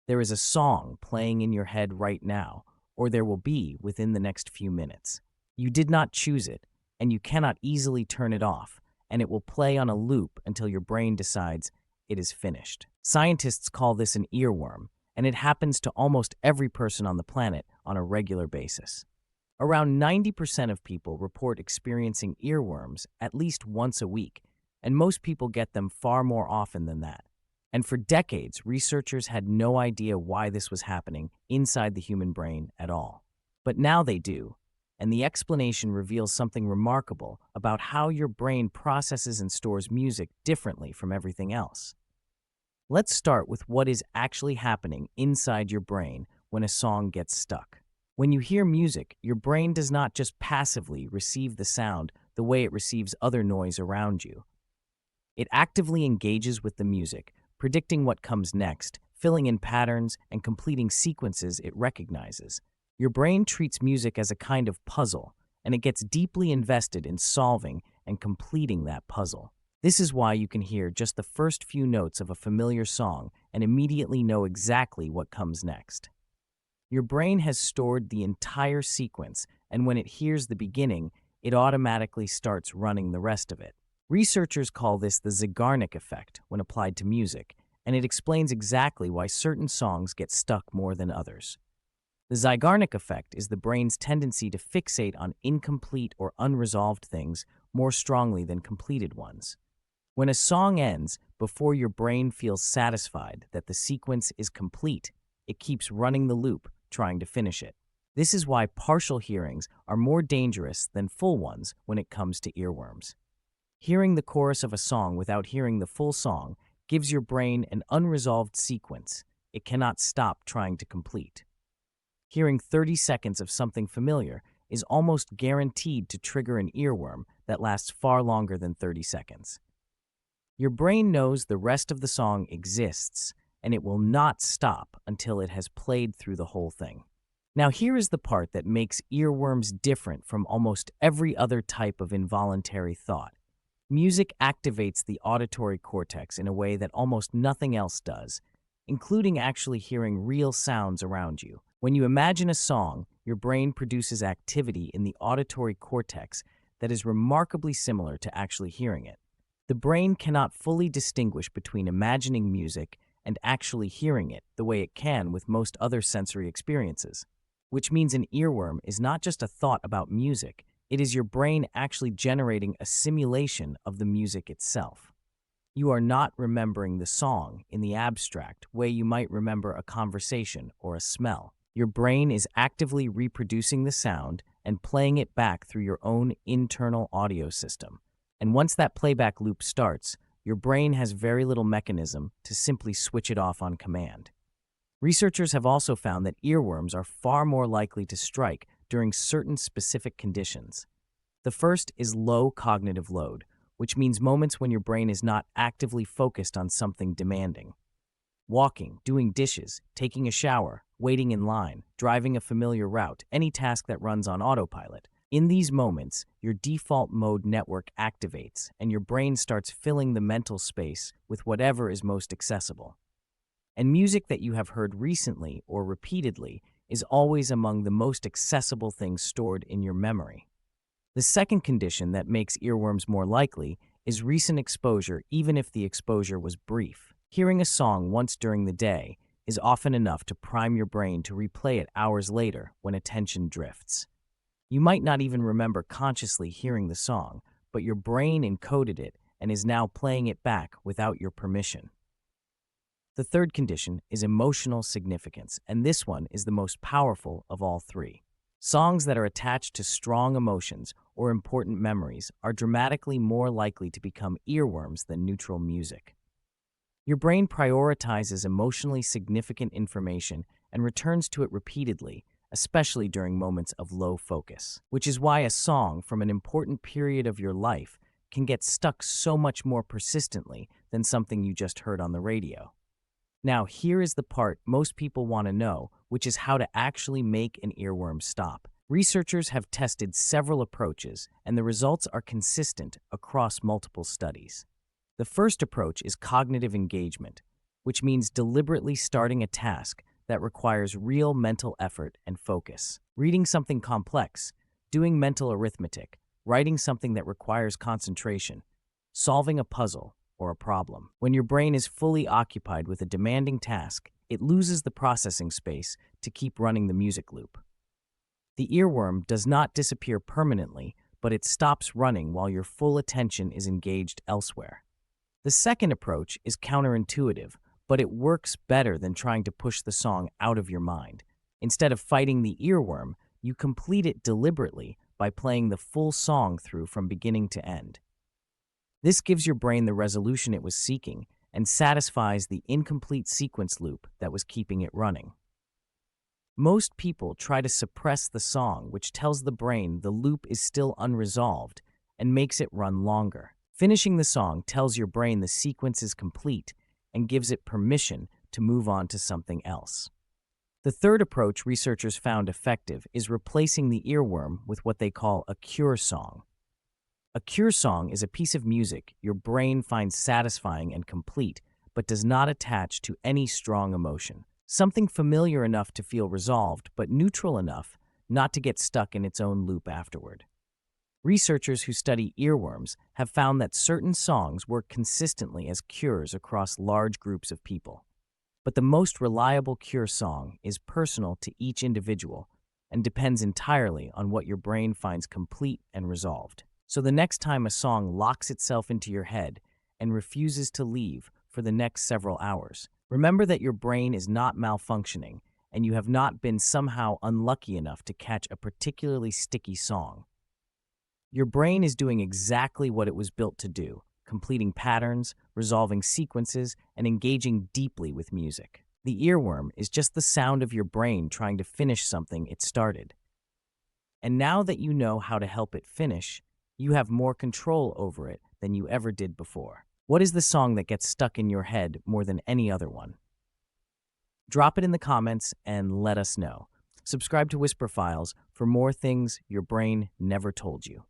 There is a song playing in your head right now, or there will be within the next few minutes. You did not choose it, and you cannot easily turn it off, and it will play on a loop until your brain decides it is finished. Scientists call this an earworm, and it happens to almost every person on the planet on a regular basis. Around 90% of people report experiencing earworms at least once a week, and most people get them far more often than that. And for decades, researchers had no idea why this was happening inside the human brain at all. But now they do, and the explanation reveals something remarkable about how your brain processes and stores music differently from everything else. Let's start with what is actually happening inside your brain when a song gets stuck. When you hear music, your brain does not just passively receive the sound the way it receives other noise around you. It actively engages with the music, predicting what comes next, filling in patterns, and completing sequences it recognizes. Your brain treats music as a kind of puzzle, and it gets deeply invested in solving and completing that puzzle. This is why you can hear just the first few notes of a familiar song and immediately know exactly what comes next. Your brain has stored the entire sequence, and when it hears the beginning, it automatically starts running the rest of it. Researchers call this the Zeigarnik effect when applied to music, and it explains exactly why certain songs get stuck more than others. The Zeigarnik effect is the brain's tendency to fixate on incomplete or unresolved things more strongly than completed ones. When a song ends before your brain feels satisfied that the sequence is complete, it keeps running the loop, trying to finish it. This is why partial hearings are more dangerous than full ones when it comes to earworms. Hearing the chorus of a song without hearing the full song gives your brain an unresolved sequence it cannot stop trying to complete. Hearing 30 seconds of something familiar is almost guaranteed to trigger an earworm that lasts far longer than 30 seconds. Your brain knows the rest of the song exists, and it will not stop until it has played through the whole thing. Now, here is the part that makes earworms different from almost every other type of involuntary thought. Music activates the auditory cortex in a way that almost nothing else does, including actually hearing real sounds around you. When you imagine a song, your brain produces activity in the auditory cortex that is remarkably similar to actually hearing it. The brain cannot fully distinguish between imagining music and actually hearing it the way it can with most other sensory experiences, which means an earworm is not just a thought about music. It is your brain actually generating a simulation of the music itself. You are not remembering the song in the abstract way you might remember a conversation or a smell. Your brain is actively reproducing the sound and playing it back through your own internal audio system. And once that playback loop starts, your brain has very little mechanism to simply switch it off on command. Researchers have also found that earworms are far more likely to strike during certain specific conditions. The first is low cognitive load, which means moments when your brain is not actively focused on something demanding. Walking, doing dishes, taking a shower, waiting in line, driving a familiar route, any task that runs on autopilot. In these moments, your default mode network activates and your brain starts filling the mental space with whatever is most accessible. And music that you have heard recently or repeatedly is always among the most accessible things stored in your memory. The second condition that makes earworms more likely is recent exposure, even if the exposure was brief. Hearing a song once during the day is often enough to prime your brain to replay it hours later when attention drifts. You might not even remember consciously hearing the song, but your brain encoded it and is now playing it back without your permission. The third condition is emotional significance, and this one is the most powerful of all three. Songs that are attached to strong emotions or important memories are dramatically more likely to become earworms than neutral music. Your brain prioritizes emotionally significant information and returns to it repeatedly, especially during moments of low focus, which is why a song from an important period of your life can get stuck so much more persistently than something you just heard on the radio. Now, here is the part most people want to know, which is how to actually make an earworm stop. Researchers have tested several approaches, and the results are consistent across multiple studies. The first approach is cognitive engagement, which means deliberately starting a task that requires real mental effort and focus. Reading something complex, doing mental arithmetic, writing something that requires concentration, solving a puzzle or a problem. When your brain is fully occupied with a demanding task, it loses the processing space to keep running the music loop. The earworm does not disappear permanently, but it stops running while your full attention is engaged elsewhere. The second approach is counterintuitive, but it works better than trying to push the song out of your mind. Instead of fighting the earworm, you complete it deliberately by playing the full song through from beginning to end. This gives your brain the resolution it was seeking and satisfies the incomplete sequence loop that was keeping it running. Most people try to suppress the song, which tells the brain the loop is still unresolved and makes it run longer. Finishing the song tells your brain the sequence is complete and gives it permission to move on to something else. The third approach researchers found effective is replacing the earworm with what they call a cure song. A cure song is a piece of music your brain finds satisfying and complete, but does not attach to any strong emotion. Something familiar enough to feel resolved, but neutral enough not to get stuck in its own loop afterward. Researchers who study earworms have found that certain songs work consistently as cures across large groups of people. But the most reliable cure song is personal to each individual and depends entirely on what your brain finds complete and resolved. So the next time a song locks itself into your head and refuses to leave for the next several hours, remember that your brain is not malfunctioning and you have not been somehow unlucky enough to catch a particularly sticky song. Your brain is doing exactly what it was built to do, completing patterns, resolving sequences, and engaging deeply with music. The earworm is just the sound of your brain trying to finish something it started. And now that you know how to help it finish, you have more control over it than you ever did before. What is the song that gets stuck in your head more than any other one? Drop it in the comments and let us know. Subscribe to Whisper Files for more things your brain never told you.